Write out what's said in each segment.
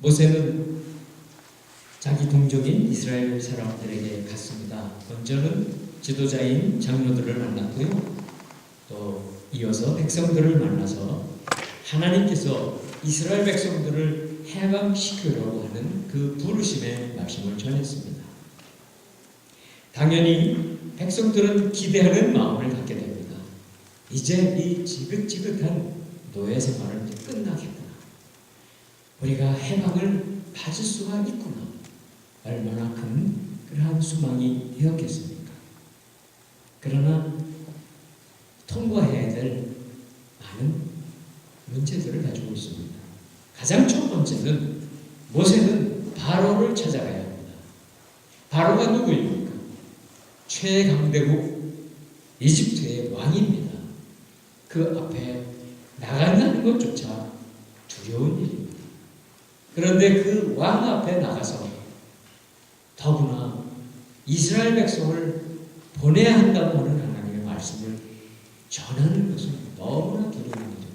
모세는 자기 동족인 이스라엘 사람들에게 갔습니다. 먼저는 지도자인 장로들을 만났고요. 또 이어서 백성들을 만나서 하나님께서 이스라엘 백성들을 해방시키려고 하는 그 부르심의 말씀을 전했습니다. 당연히 백성들은 기대하는 마음을 갖게 됩니다. 이제 이 지긋지긋한 노예 생활은 이제 끝나겠구나. 우리가 해방을 받을 수가 있구나. 얼마나 큰 그러한 소망이 되었겠습니까? 그러나 통과해야 될 많은 문제들을 가지고 있습니다. 가장 첫 번째는 모세는 바로를 찾아가야 합니다. 바로가 누구입니까? 최강대국 이집트의 왕입니다. 그 앞에 나간다는 것조차 두려운 일입니다. 그런데 그 왕 앞에 나가서 더구나 이스라엘 백성을 보내야 한다고 하는 하나님의 말씀을 전하는 것은 너무나 두려운 일입니다.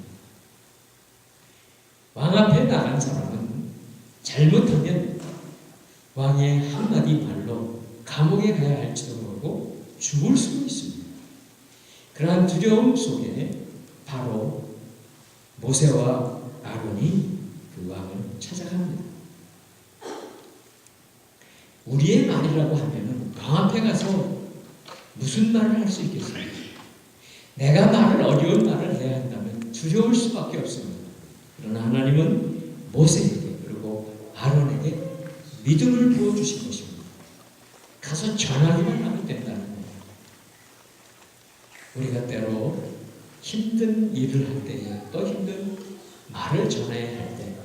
왕 앞에 나간 사람은 잘못하면 왕의 한마디 말로 감옥에 가야 할지도 모르고 죽을 수도 있습니다. 그러한 두려움 속에 바로 모세와 아론이 그 왕을 찾아갑니다. 우리의 말이라고 하면 왕 앞에 가서 무슨 말을 할 수 있겠습니까? 내가 어려운 말을 해야 한다면 두려울 수밖에 없습니다. 그러나 하나님은 모세에게 그리고 아론에게 믿음을 부어주신 것입니다. 가서 전하기만 하면 된다는 거예요. 우리가 때로 힘든 일을 할 때에 또 힘든 말을 전해야 할 때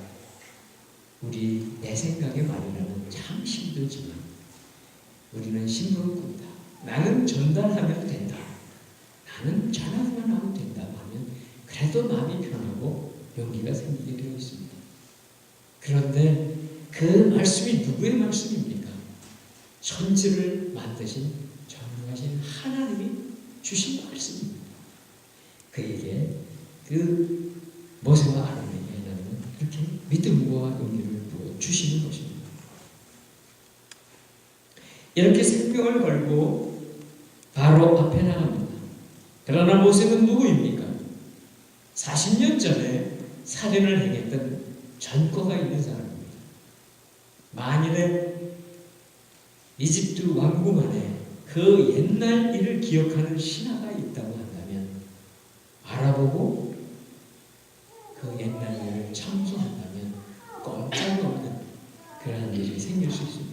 우리 내 생각의 말이라는 참 힘들지만 우리는 심부름 꾼다. 나는 전달하면 된다. 나는 전하기만 하면 된다 하면 그래도 마음이 편하고 용기가 생기게 되어 있습니다. 그런데 그 말씀이 누구의 말씀입니까? 천지를 만드신 전능하신 하나님이 주신 말씀입니다. 그에게 그 모세와 아론에게 하나님은 그렇게 믿음과 용기를 부어 주시는 것입니다. 이렇게 생명을 걸고 바로 앞에 나갑니다. 그러나 모세는 누구입니까? 40년 전에 살인을 행했던 전과가 있는 사람입니다. 만일에 이집트 왕궁 안에 그 옛날 일을 기억하는 신하가 있다고 한다면 알아보고 그 옛날 일을 참조한다면 꼼짝없는 그러한 일이 생길 수 있습니다.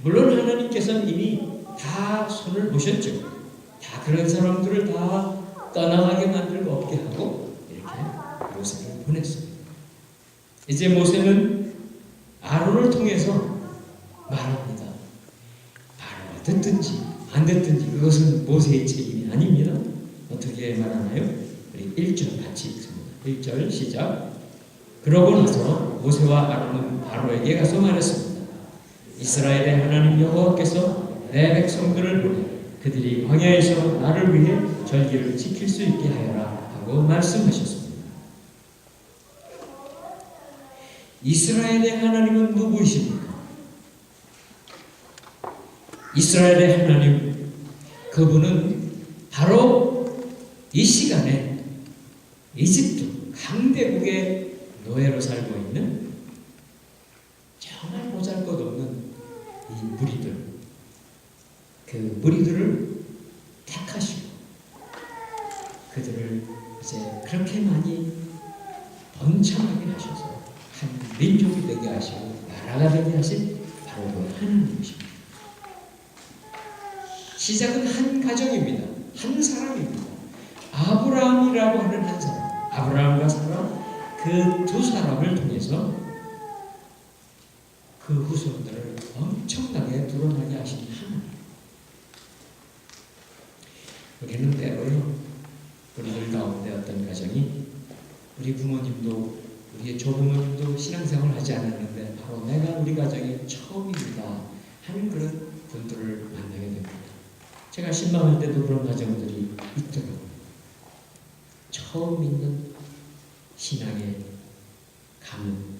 물론 하나님께서는 이미 다 손을 보셨죠. 다 그런 사람들을 다 떠나가게 만들고 없게 하고 이렇게 모세를 보냈습니다. 이제 모세는 아론을 통해서 말합니다. 바로가 듣든지 안 듣든지 그것은 모세의 책임이 아닙니다. 어떻게 말하나요? 우리 1절 같이 읽습니다. 1절 시작. 그러고 나서 모세와 아론은 바로에게 가서 말했습니다. 이스라엘의 하나님 여호와께서 내 백성들을 보내 그들이 광야에서 나를 위해 절기를 지킬 수 있게 하여라 하고 말씀하셨습니다. 이스라엘의 하나님은 누구이십니까? 이스라엘의 하나님, 그분은 바로 이 시간에 이집트 강대국의 노예로 살고 있는 정말 보잘것없는 이 무리들, 그 무리들을 택하시고 그들을 이제 그렇게 많이 번창하게 하셔서 한 민족이 되게 하시고 나라가 되게 하신 바로 그 하나님이십니다. 시작은 한 가정입니다. 한 사람입니다. 아브라함이라고 하는 한 사람, 아브라함과 사라 그 두 사람을 통해서 그 후손들을 엄청나게 드러나게 하신 하나님. 우리는 때로요, 우리들 가운데 어떤 가정이 우리 부모님도 우리의 조부모님도 신앙생활을 하지 않았는데 바로 내가 우리 가정의 처음입니다 하는 그런 분들을 만나게 됩니다. 제가 신방할 때도 그런 가정들이 있더라고요. 처음 믿는 신앙의 가문,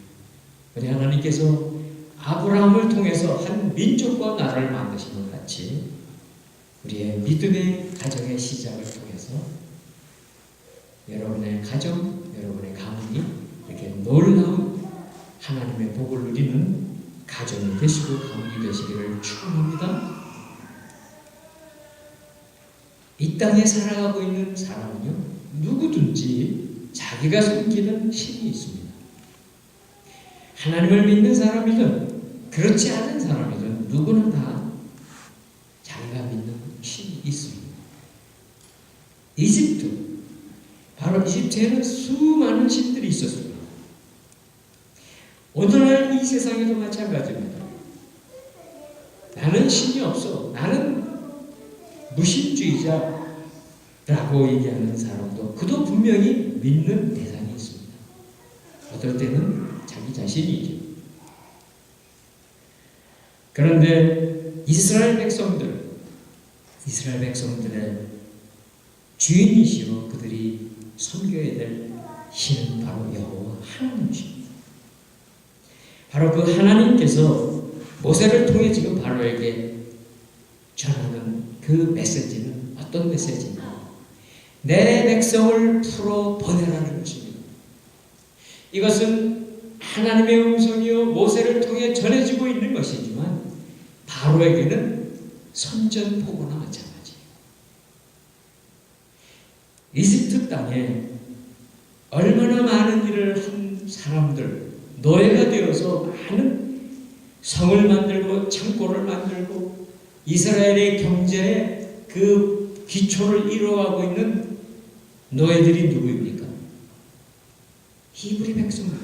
우리 하나님께서 아브라함을 통해서 한 민족과 나라를 만드신 것 같이 우리의 믿음의 가정의 시작을 통해서 여러분의 가정, 여러분의 가문이 이렇게 놀라운 하나님의 복을 누리는 가정이 되시고 가문이 되시기를 축원합니다. 이 땅에 살아가고 있는 사람은요, 누구든지 자기가 숨기는 힘이 있습니다. 하나님을 믿는 사람이든 그렇지 않은 사람이든 누구나 다 자기가 믿는 힘이 있습니다. 이집트, 바로 이집트에는 수많은 신들이 있었습니다. 오늘날 이 세상에도 마찬가지입니다. 나는 신이 없어, 나는 무신주의자라고 얘기하는 사람도 그도 분명히 믿는 대상이 있습니다. 어떨 때는 자기 자신이죠. 그런데 이스라엘 백성들의 주인이시오 그들이 섬겨야 될 신은 바로 여호와 하나님이십니다. 바로 그 하나님께서 모세를 통해 지금 바로에게 전하는 그 메시지는 어떤 메시지인가? 내 백성을 풀어 보내라는 것입니다. 이것은 하나님의 음성이요 모세를 통해 전해지고 있는 것이지만 바로에게는 선전포고나 마찬가지예요. 이집트 땅에 얼마나 많은 일을 한 사람들, 노예가 되어서 많은 성을 만들고 창고를 만들고 이스라엘의 경제의 그 기초를 이루어가고 있는 노예들이 누구입니까? 히브리 백성들.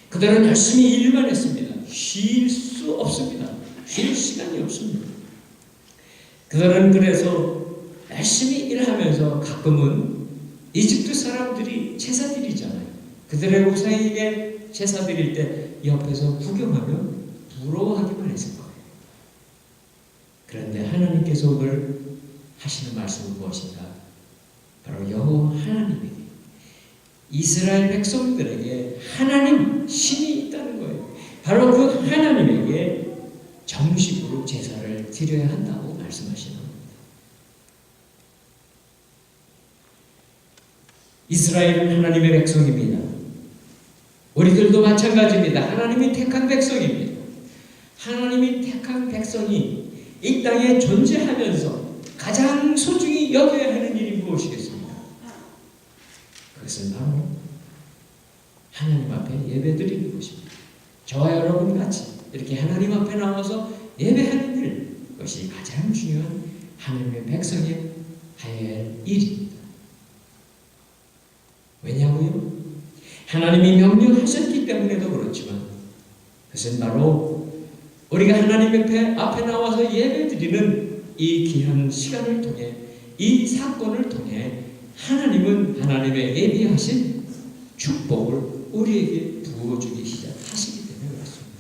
그들은 열심히 일만 했습니다. 쉴 수 없습니다. 쉴 시간이 없습니다. 그들은 그래서 열심히 일하면서 가끔은 이집트 사람들이 제사 드리잖아요. 그들의 목사에게 제사 드릴 때 옆에서 구경하며 부러워하기만 했을 거예요. 그런데 하나님께서 오늘 하시는 말씀은 무엇인가? 바로 여호와 하나님에게, 이스라엘 백성들에게 하나님 신이 있다는 거예요. 바로 그 하나님에게 정식으로 제사를 드려야 한다고 말씀하시는 겁니다. 이스라엘은 하나님의 백성입니다. 우리들도 마찬가지입니다. 하나님이 택한 백성입니다. 하나님이 택한 백성이 이 땅에 존재하면서 가장 소중히 여겨야 하는 일이 무엇이겠습니까? 그것은 바로 하나님 앞에 예배드리는 것입니다. 저와 여러분 같이 이렇게 하나님 앞에 나와서 예배하는 일, 그것이 가장 중요한 하나님의 백성이 해야 할 일입니다. 왜냐고요? 하나님이 명령하셨기 때문에도 그렇지만 그것은 바로 우리가 하나님 앞에 나와서 예배드리는 이 귀한 시간을 통해, 이 사건을 통해 하나님은 하나님의 예비하신 축복을 우리에게 부어주기 시작하시기 때문에 그렇습니다.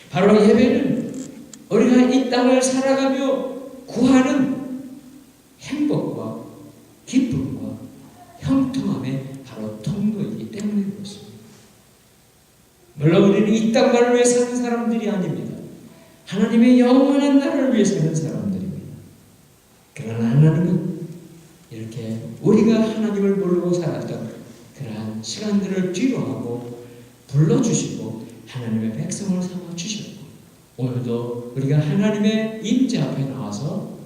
바로 예배는 우리가 이 땅을 살아가며 구하는 행복과 기쁨과 형통함의 바로 통로이기 때문에 그렇습니다. 물론 우리는 이 땅만을 위해 사는 사람들이 아닙니다. 하나님의 영원한 나라를 위해 사는 사람들입니다. 그러나 하나님은 이렇게 우리가 하나님을 모르고 살았던 그러한 시간들을 뒤로하고 불러주시고 하나님의 백성을 삼아주셨고, 오늘도 우리가 하나님의 임재 앞에 나와서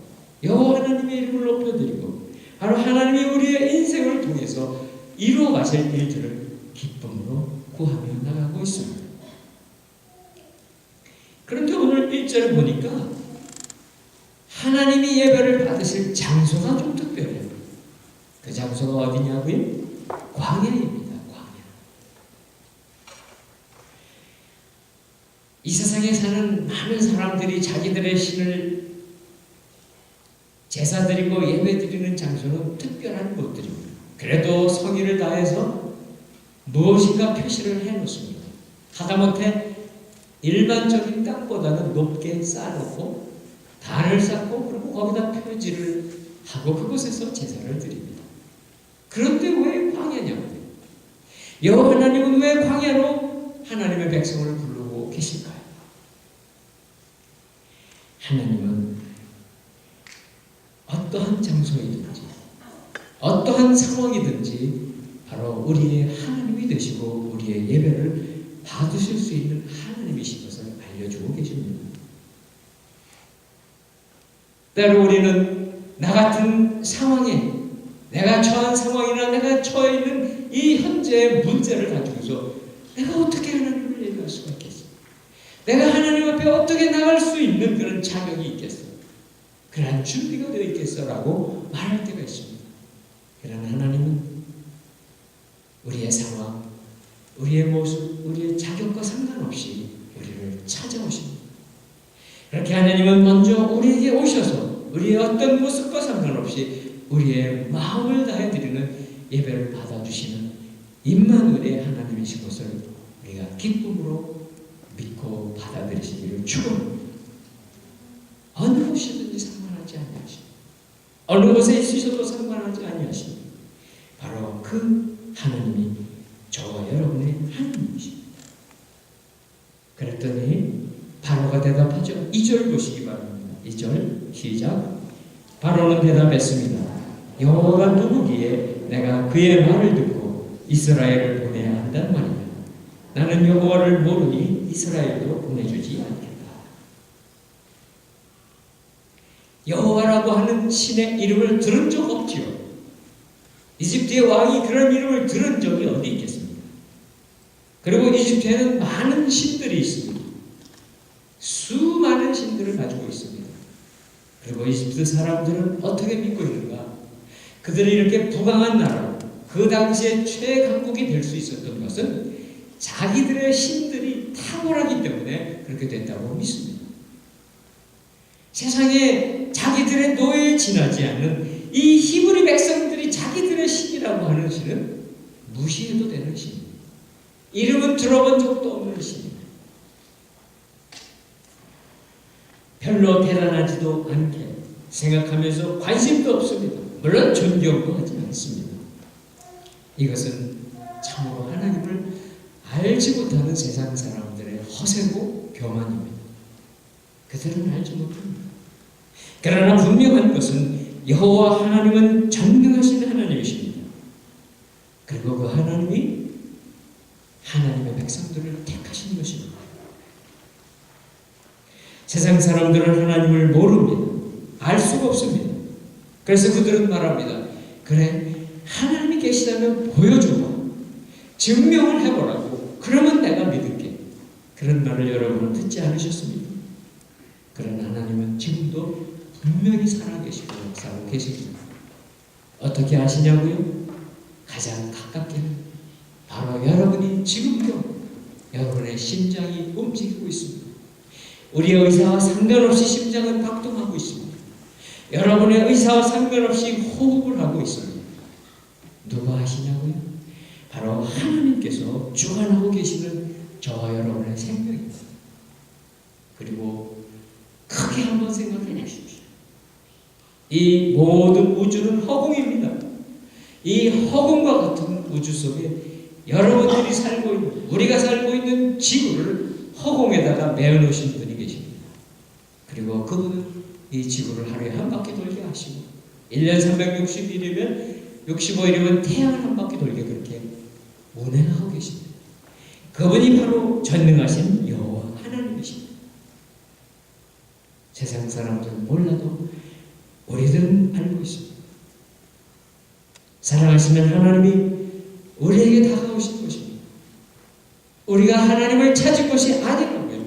여호와 하나님의 이름을 높여드리고 바로 하나님이 우리의 인생을 통해서 이루어 가실 일들을 기쁨으로 구하며 나가고 있습니다. 그런데 오늘 1절을 보니까 하나님이 예배를 받으실 장소가 좀 특별해요. 그 장소가 어디냐고요? 광야입니다. 광야. 이 세상에 사는 많은 사람들이 자기들의 신을 제사 드리고 예배 드리는 장소는 특별한 곳들입니다. 그래도 성의를 다해서 무엇인가 표시를 해놓습니다. 하다못해 일반적인 땅보다는 높게 쌓아놓고 단을 쌓고 그리고 거기다 표지를 하고 그곳에서 제사를 드립니다. 그런데 왜 광야냐고요? 여호와 하나님은 왜 광야로 하나님의 백성을 부르고 계실까요? 하나님은 어떠한 장소이든지 어떠한 상황이든지 바로 우리의 하나님이 되시고 우리의 예배를 받으실 수 있는 하나님이신 것을 알려주고 계십니다. 때로 우리는 나 같은 상황에 내가 처한 상황이나 내가 처해 있는 이 현재의 문제를 가지고서 내가 어떻게 하나님을 예배할 수가 있겠어? 내가 하나님 앞에 어떻게 나갈 수 있는 그런 자격이 있겠어? 그러한 준비가 되어 있겠어? 라고 말할 때가 있습니다. 그러나 하나님은 우리의 상황, 우리의 모습, 우리의 자격과 상관없이 우리를 찾아오십니다. 그렇게 하나님은 먼저 우리에게 오셔서 우리의 어떤 모습과 상관없이 우리의 마음을 다해 드리는 예배를 받아주시는 임마누엘의 하나님이신 것을 우리가 기쁨으로 믿고 받아들이시기를 축원합니다. 어느 곳이든지 상관하지 아니하십니다. 어느 곳에 있으셔도 상관하지 아니하십니다. 바로 그 하나님이 저와 여러분의 하나님이십니다. 그랬더니 바로가 대답하죠. 2절 보시기 바랍니다. 2절 시작. 바로는 대답했습니다. 여호와가 누구기에 내가 그의 말을 듣고 이스라엘을 보내야 한단 말이냐. 나는 여호와를 모르니 이스라엘도 보내주지 않겠다. 여호와라고 하는 신의 이름을 들은 적 없지요. 이집트의 왕이 그런 이름을 들은 적이 어디 있겠습니까? 그리고 이집트에는 많은 신들이 있습니다. 수많은 신들을 가지고 있습니다. 그리고 이집트 사람들은 어떻게 믿고 있는가? 그들이 이렇게 부강한 나라, 그 당시에 최강국이 될 수 있었던 것은 자기들의 신들이 탁월하기 때문에 그렇게 됐다고 믿습니다. 세상에 자기들의 노예에 지나지 않는 이 히브리 백성들이 자기들의 신이라고 하는 신은 무시해도 되는 신입니다. 이름은 들어본 적도 없는 신입니다. 별로 대단하지도 않게 생각하면서 관심도 없습니다. 물론 존경도 하지 않습니다. 이것은 참으로 하나님을 알지 못하는 세상 사람들의 허세고 교만입니다. 그들은 알지 못합니다. 그러나 분명한 것은 여호와 하나님은 전능하신 하나님이십니다. 그리고 그 하나님이 하나님의 백성들을 택하신 것입니다. 세상 사람들은 하나님을 모릅니다. 알 수가 없습니다. 그래서 그들은 말합니다. 그래, 하나님이 계시다면 보여줘봐. 증명을 해보라고. 그러면 내가 믿을게. 그런 말을 여러분은 듣지 않으셨습니까? 그러나 하나님은 지금도 분명히 살아계시고 역사하고 계십니다. 어떻게 아시냐고요? 가장 가깝게는 바로 여러분이 지금도 여러분의 심장이 움직이고 있습니다. 우리의 의사와 상관없이 심장은 박동하고 있습니다. 여러분의 의사와 상관없이 호흡을 하고 있습니다. 누가 하시냐고요? 바로 하나님께서 주관하고 계시는 저와 여러분의 생명입니다. 그리고 크게 한번 생각해 보십시오. 이 모든 우주는 허공입니다. 이 허공과 같은 우주 속에 여러분들이 살고 있는, 우리가 살고 있는 지구를 허공에다가 메어놓으신 분이 계십니다. 그리고 그분은 이 지구를 하루에 한 바퀴 돌게 하시고 1년 360일이면 65일이면 태양을 한 바퀴 돌게 그렇게 운행하고 계십니다. 그분이 바로 전능하신 여호와 하나님이십니다. 세상 사람들은 몰라도 우리들은 알고 있습니다. 사랑하시는 하나님이 우리에게 다가오신 것입니다. 우리가 하나님을 찾을 것이 아니라고요.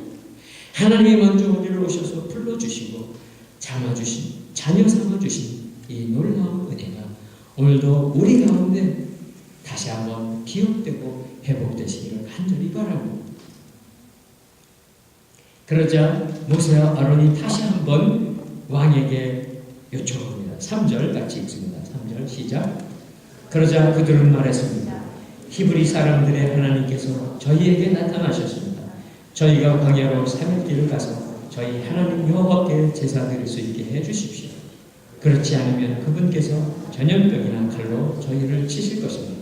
하나님이 먼저 우리를 오셔서 불러주시고 참아주신, 자녀 삼아주신 이 놀라운 은혜가 오늘도 우리 가운데 다시 한번 기억되고 회복되시기를 간절히 바랍니다. 그러자 모세와 아론이 다시 한번 왕에게 요청합니다. 3절 같이 읽습니다. 3절 시작. 그러자 그들은 말했습니다. 히브리 사람들의 하나님께서 저희에게 나타나셨습니다. 저희가 광야로 3일길을 가서 저희 하나님 여호와께 제사 드릴 수 있게 해주십시오. 그렇지 않으면 그분께서 전염병이나 칼로 저희를 치실 것입니다.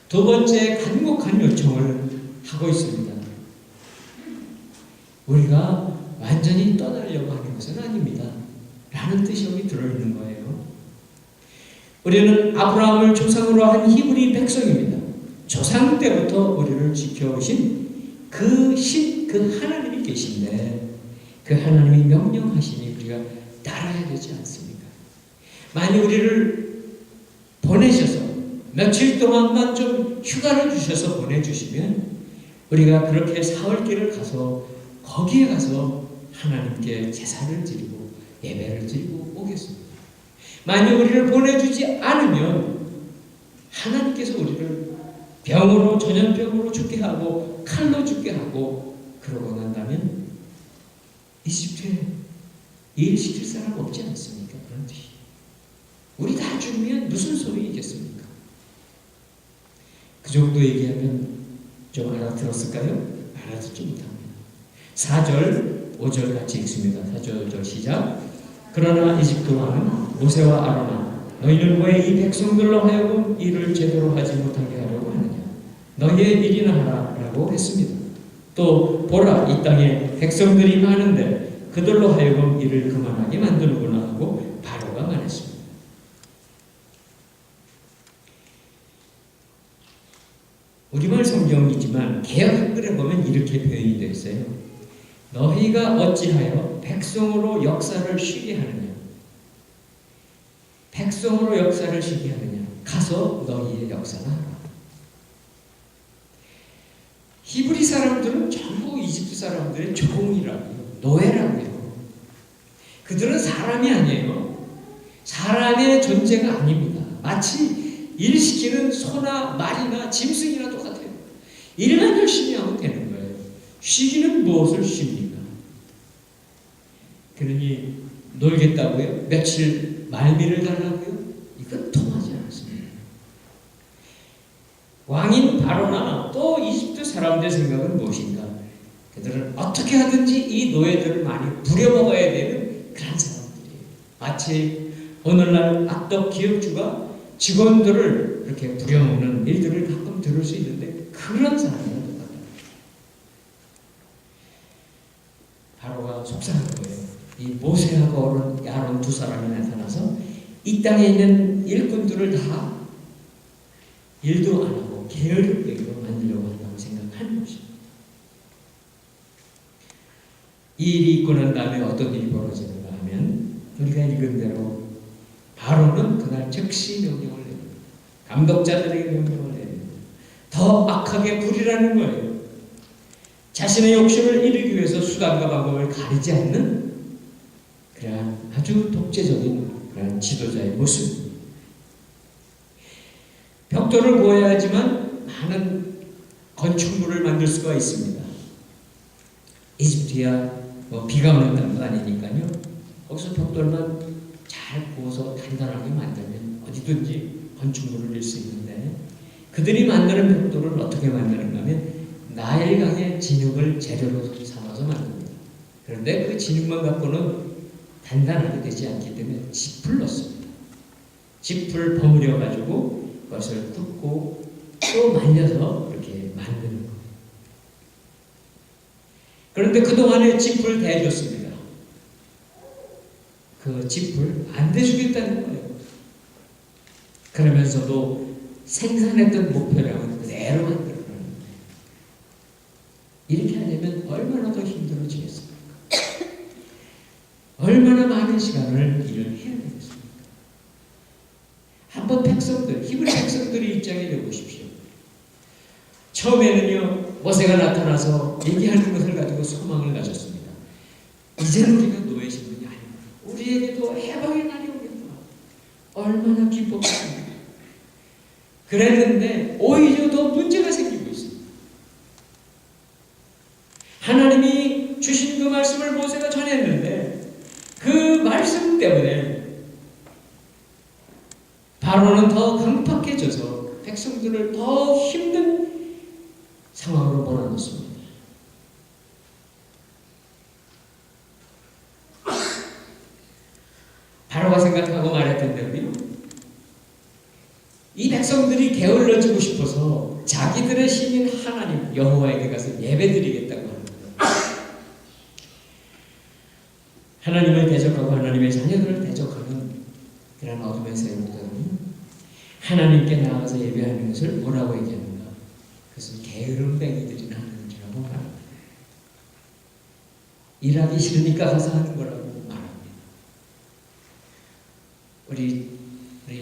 두 번째 간곡한 요청을 하고 있습니다. 우리가 완전히 떠나려고 하는 것은 아닙니다. 라는 뜻이 여기 들어있는 거예요. 우리는 아브라함을 조상으로 한 히브리 백성입니다. 조상 때부터 우리를 지켜오신 그 하나님이 계신데 그 하나님이 명령하시니 우리가 따라야 되지 않습니까? 만약 우리를 보내셔서 며칠 동안만 좀 휴가를 주셔서 보내주시면 우리가 그렇게 사흘길을 가서 거기에 가서 하나님께 제사를 드리고 예배를 드리고 오겠습니다. 만약 우리를 보내주지 않으면 하나님께서 우리를 병으로 전염병으로 죽게 하고 칼로 죽게 하고 그러고 난다면 이집트에 일시킬 사람 없지 않습니까? 그런 뜻이. 우리 다 죽으면 무슨 소리이겠습니까? 그 정도 얘기하면 좀 알아들었을까요? 알아듣지 못합니다. 4절, 5절 같이 읽습니다. 4절, 5절 시작. 그러나 이집트 왕은 모세와 아론아 너희는 왜 이 백성들로 하여금 일을 제대로 하지 못하게 하려고 하느냐? 너희의 일이나 하라 라고 했습니다. 또 보라 이 땅에 백성들이 많은데 그들로 하여금 일을 그만하게 만드는구나 하고 바로가 말했습니다. 우리말 성경이지만 개역 한글에 보면 이렇게 표현이 되어 있어요. 너희가 어찌하여 백성으로 역사를 쉬게 하느냐? 백성으로 역사를 쉬게 하느냐? 가서 너희의 역사를 하라. 히브리 사람들은 전부 이집트 사람들의 종이라고요. 노예라고요. 그들은 사람이 아니에요. 사람의 존재가 아닙니다. 마치 일시키는 소나 말이나 짐승이나 똑같아요. 일만 열심히 하면 되는 거예요. 쉬기는 무엇을 쉽니까? 그러니 놀겠다고요? 며칠 말미를 달라고요? 이건 통하지 않습니다. 왕인 바로나 또 이집트 사람들의 생각은 무엇인가? 그들은 어떻게 하든지 이 노예들을 많이 부려먹어야 되는 그런 사람들이에요. 마치 오늘날 악덕 기업주가 직원들을 이렇게 부려먹는 일들을 가끔 들을 수 있는데 그런 사람이랑 똑같아요. 바로가 속상한 거예요. 이 모세하고 아론 두 사람이 나타나서 이 땅에 있는 일꾼들을 다 일도 안 하고 게으르게 만들려고 한다고 생각하는 것입니다. 이 일이 있고 난 다음에 어떤 일이 벌어지는가 하면 우리가 읽은 대로 바로는 그날 즉시 명령을 내립니다. 감독자들에게 명령을 내립니다. 더 악하게 부리라는 거예요. 자신의 욕심을 이루기 위해서 수단과 방법을 가리지 않는 그러한 아주 독재적인 그러한 지도자의 모습입니다. 벽돌을 구해야 하지만 많은 건축물을 만들 수가 있습니다. 이집트야 비가 오는 땅도 아니니까요. 거기서 벽돌만 잘 구워서 단단하게 만들면 어디든지 건축물을 낼 수 있는데 그들이 만드는 벽돌을 어떻게 만드는가 하면 나일강의 진흙을 재료로 삼아서 만듭니다. 그런데 그 진흙만 갖고는 단단하게 되지 않기 때문에 짚을 넣습니다. 짚을 버무려 가지고 그것을 굽고 또 말려서 이렇게 만드는 거예요. 그런데 그동안에 짚을 대줬습니다. 그 짚을 안 대주겠다는 거예요. 그러면서도 생산했던 목표량은 그대로 만들어가는 거예요. 이렇게 하려면 얼마나 더 힘들어지겠습니까? 얼마나 많은 시간을 일을 해야 되겠습니까? 한번 백성들, 히브리 백성들의 입장에 내보십시오. 처음에는요, 모세가 나타나서 얘기하는 것을 가지고 소망을 가졌습니다. 이제는 우리가 노예 신분이 아닙니다. 우리에게도 해방의 날이 오겠다. 얼마나 기뻤습니까? 그랬는데 오히려 더 문제가 생기고 있습니다. 하나님이 주신 그 말씀을 모세가 전했는데 그 말씀 때문에 바로는 더 강팍해져서 백성들을 더 힘든 상황으로 몰아넣습니다. 바로가 생각하고 말했던 대로요. 이 백성들이 게을러지고 싶어서 비로소 자기들의 신인 하나님 여호와에게 가서 예배드리겠다고 하는 거예요. 하나님을 대적하고 하나님의 자녀들을 대적하는 그런 어둠의 세력들은 하나님께 나아가서 예배하는 것을 뭐라고 얘기하는가? 그것은 게으름뱅이들이나 하는 일이라고 말합니다. 일하기 싫으니까 가서 하는 거라고 말합니다. 우리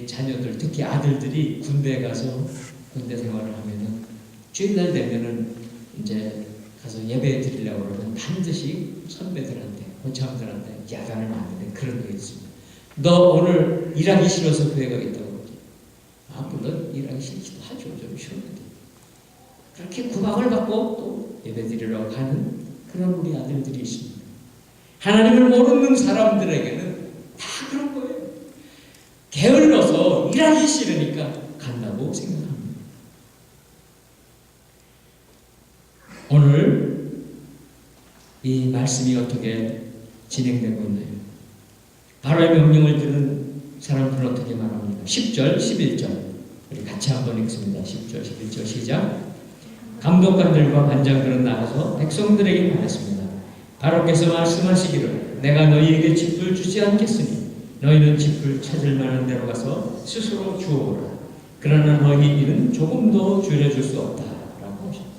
자녀들, 특히 아들들이 군대에 가서 군대 생활을 하면은 주일날 되면은 이제 가서 예배 드리려고 그러면 반드시 선배들한테, 고참들한테 야단을 맞는데 그런 게 있습니다. 너 오늘 일하기 싫어서 교회 가겠다고 그러지. 물론 일하기 싫기도 하죠. 좀 쉬었는데. 그렇게 구박을 받고 또 예배 드리러 가는 그런 우리 아들들이 있습니다. 하나님을 모르는 사람들에게는 다 그런 거예요. 게을러서 일하기 싫으니까 간다고 생각합니다. 오늘 이 말씀이 어떻게 진행되고 있나요? 바로의 명령을 들은 사람들은 어떻게 말합니까? 10절, 11절 우리 같이 한번 읽습니다. 10절, 11절 시작. 감독관들과 반장들은 나가서 백성들에게 말했습니다. 바로께서 말씀하시기를 내가 너희에게 짚을 주지 않겠으니 너희는 짚을 찾을 만한 데로 가서 스스로 주워오라. 그러나 너희 일은 조금도 줄여줄 수 없다 라고 하십니다.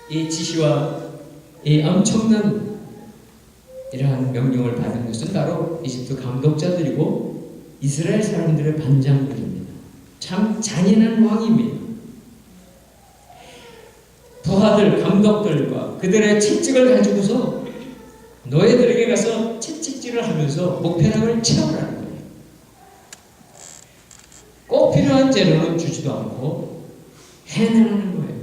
이 지시와 이 엄청난 이러한 명령을 받은 것은 바로 이집트 감독자들이고 이스라엘 사람들의 반장들입니다. 참 잔인한 왕입니다. 부하들, 감독들과 그들의 채찍을 가지고서 노예들에게 가서 채찍질을 하면서 목표량을 채우라는 거예요. 꼭 필요한 재료는 주지도 않고 해내라는 거예요.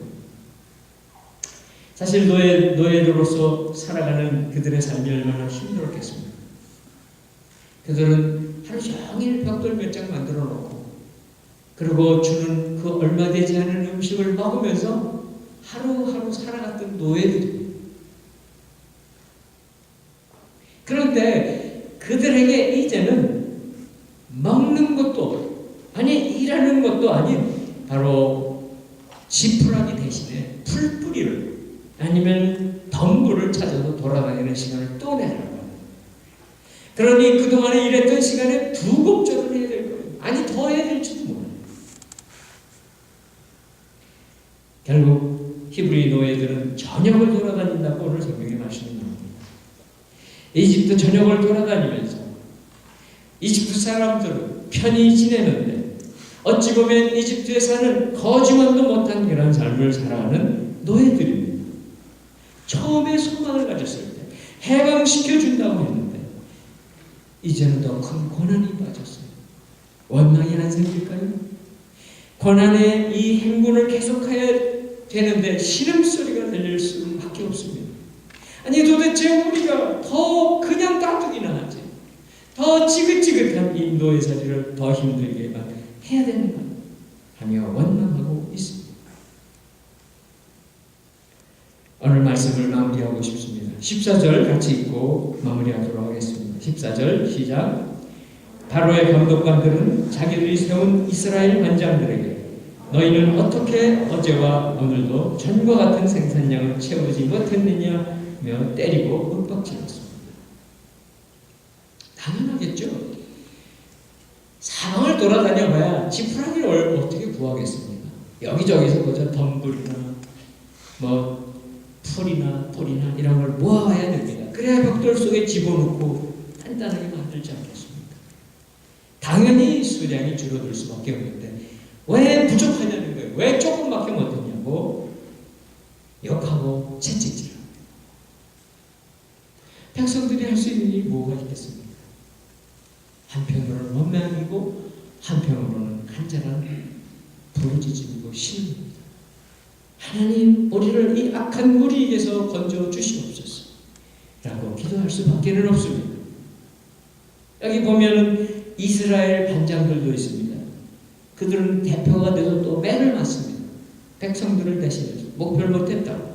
사실 노예로서 살아가는 그들의 삶이 얼마나 힘들었겠습니까? 그들은 하루 종일 벽돌 몇 장 만들어 놓고 그리고 주는 그 얼마 되지 않은 음식을 먹으면서 하루하루 살아갔던 노예들이에요. 그런데 그들에게 이제는 먹는 것도 아니 일하는 것도 아닌 바로 지푸라기 대신에 풀뿌리를 아니면 덤불을 찾아서 돌아다니는 시간을 또 내라고 합니다. 그러니 그동안에 일했던 시간에 두 곡절을 해야 될 거예요. 아니 더 해야 될지도 몰라요. 결국 히브리 노예들은 전역을 돌아다닌다고 오늘 성경에 말씀이 나옵니다. 이집트 전역을 돌아다니면서 이집트 사람들은 편히 지내는데 어찌 보면 이집트에 사는 거지만도 못한 그런 삶을 살아가는 노예들입니다. 처음에 소망을 가졌을 때 해방시켜준다고 했는데 이제는 더 큰 고난이 빠졌어요. 원망이 안 생길까요? 고난의 이 행군을 계속해야 되는데 신음소리가 들릴 수밖에 없습니다. 아니 도대체 우리가 더 그냥 가뜩이나 하지 더 지긋지긋한 이 노예살이를 더 힘들게만 해야 되는가 하며 원망하고 있습니다. 오늘 말씀을 마무리하고 싶습니다. 14절 같이 읽고 마무리하도록 하겠습니다. 14절 시작. 바로의 감독관들은 자기들이 세운 이스라엘 관장들에게 너희는 어떻게 어제와 오늘도 전과 같은 생산량을 채우지 못했느냐며 때리고 윽박질렀습니다. 당연하겠죠. 사방을 돌아다녀봐야 지푸라기를 어떻게 구하겠습니까? 여기저기서 그저 덤불이나 뭐 풀이나 돌이나 이런 걸 모아와야 됩니다. 그래야 벽돌 속에 집어넣고 단단하게 만들지 않겠습니까? 당연히 수량이 줄어들 수밖에 없는데 왜 부족하냐는 거예요. 왜 조금밖에 못했냐고 욕하고 채찍질합니다. 백성들이 할 수 있는 일이 뭐가 있겠습니까? 한편으로는 원망이고 한편으로는 간절한 부르짖음이고 신음입니다. 하나님 우리를 이 악한 무리에게서 건져 주시옵소서 라고 기도할 수밖에 없습니다. 여기 보면은 이스라엘 반장들도 있습니다. 그들은 대표가 돼서 또 매를 맞습니다. 백성들을 대신해서 목표를 못했다고.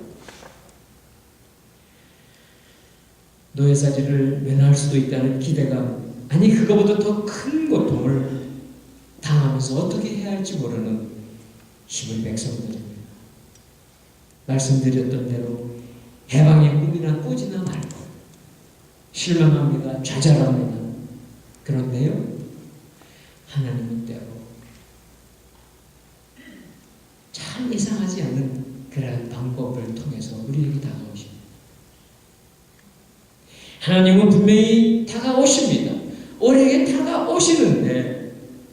노예살이를 면할 수도 있다는 기대감, 아니 그거보다 더 큰 고통을 당하며 당황해서 어떻게 해야 할지 모르는 힘을 백성들입니다. 말씀드렸던 대로 해방의 꿈이나 꾸지나 말고 실망합니다. 좌절합니다. 그런데요, 하나님은 때로 참 예상하지 않는 그러한 방법을 통해서 우리에게 다가오십니다. 하나님은 분명히 다가오십니다. 우리에게 다가오시는데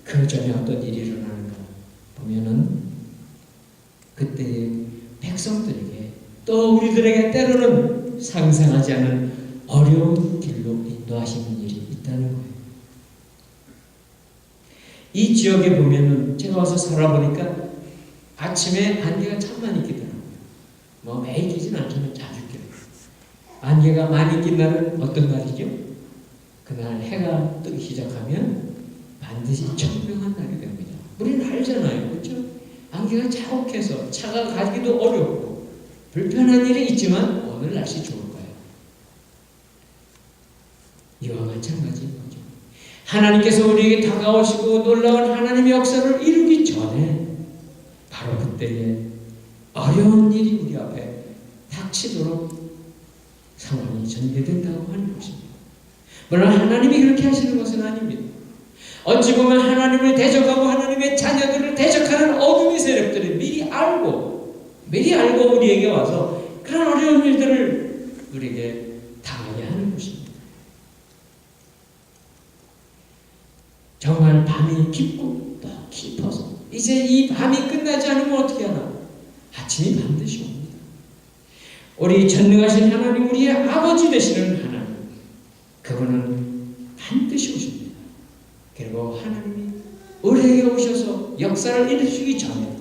그 전에 어떤 일이 일어나는가 보면은 그때의 백성들에게 또 우리들에게 때로는 상상하지 않은 어려운 길로 인도하시는 일이 있다는 거예요. 이 지역에 보면은 제가 와서 살아보니까 아침에 안개가 참 많이 끼더라고요. 뭐 매일 끼진 않지만 자주 끼요. 안개가 많이 낀 날은 어떤 날이죠? 그날 해가 뜨기 시작하면 반드시 청명한 날이 됩니다. 우리는 알잖아요. 그렇죠? 안개가 자욱해서 차가 가기도 어렵고 불편한 일이 있지만 오늘 날씨 좋을 거예요. 이와 마찬가지인 거죠. 하나님께서 우리에게 다가오시고 놀라운 하나님의 역사를 이루기 전에 바로 그때에 어려운 일이 우리 앞에 닥치도록 상황이 전개된다고 하는 것입니다. 물론 하나님이 그렇게 하시는 것은 아닙니다. 어찌 보면 하나님을 대적하고 하나님의 자녀들을 대적하는 어둠의 세력들이 미리 알고 우리에게 와서 그런 어려운 일들을 우리에게 당하게 하는 것입니다. 정말 밤이 깊고 또 깊어서 이제 이 밤이 끝나지 않으면 어떻게 하나? 아침이 반드시 옵니다. 우리 전능하신 하나님, 우리의 아버지 되시는 하나님, 그분은 반드시 오십니다. 그리고 하나님이 우리에게 오셔서 역사를 이루시기 전에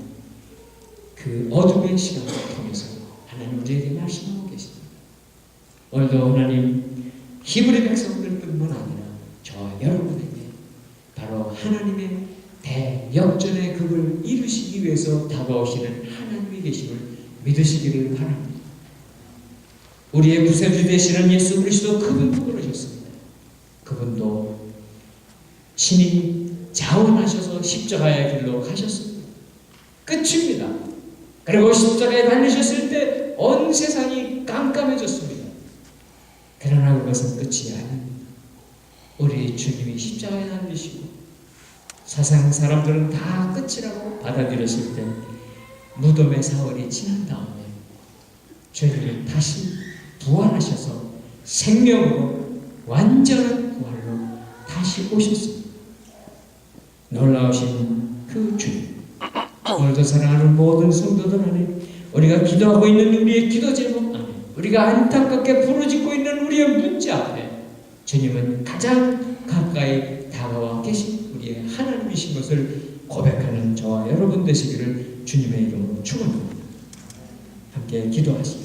그 어둠의 시간을 통해서 하나님 우리에게 말씀하고 계십니다. 오늘도 하나님 히브리 백성들뿐만 아니라 저와 여러분에게 바로 하나님의 대역전의 극을 이루시기 위해서 다가오시는 하나님이 계심을 믿으시기를 바랍니다. 우리의 구세주 되시는 예수 그리스도 그분도 그러셨습니다. 그분도 신이 자원하셔서 십자가의 길로 가셨습니다. 끝입니다. 그리고 십자가에 달리셨을 때 온 세상이 깜깜해졌습니다. 그러나 그것은 끝이 아닙니다. 우리 주님이 십자가에 달리시고 세상 사람들은 다 끝이라고 받아들였을 때 무덤의 사흘이 지난 다음에 주님이 다시 부활하셔서 생명으로 완전한 부활로 다시 오셨습니다. 놀라우신 그 주님, 오늘도 사랑하는 모든 성도들 안에 우리가 기도하고 있는 우리의 기도 제목 안에 우리가 안타깝게 부르짖고 있는 우리의 문제 앞에 주님은 가장 가까이 다가와 계신 우리의 하나님이신 것을 고백하는 저와 여러분 되시기를 주님의 이름으로 축원합니다. 함께 기도하시죠.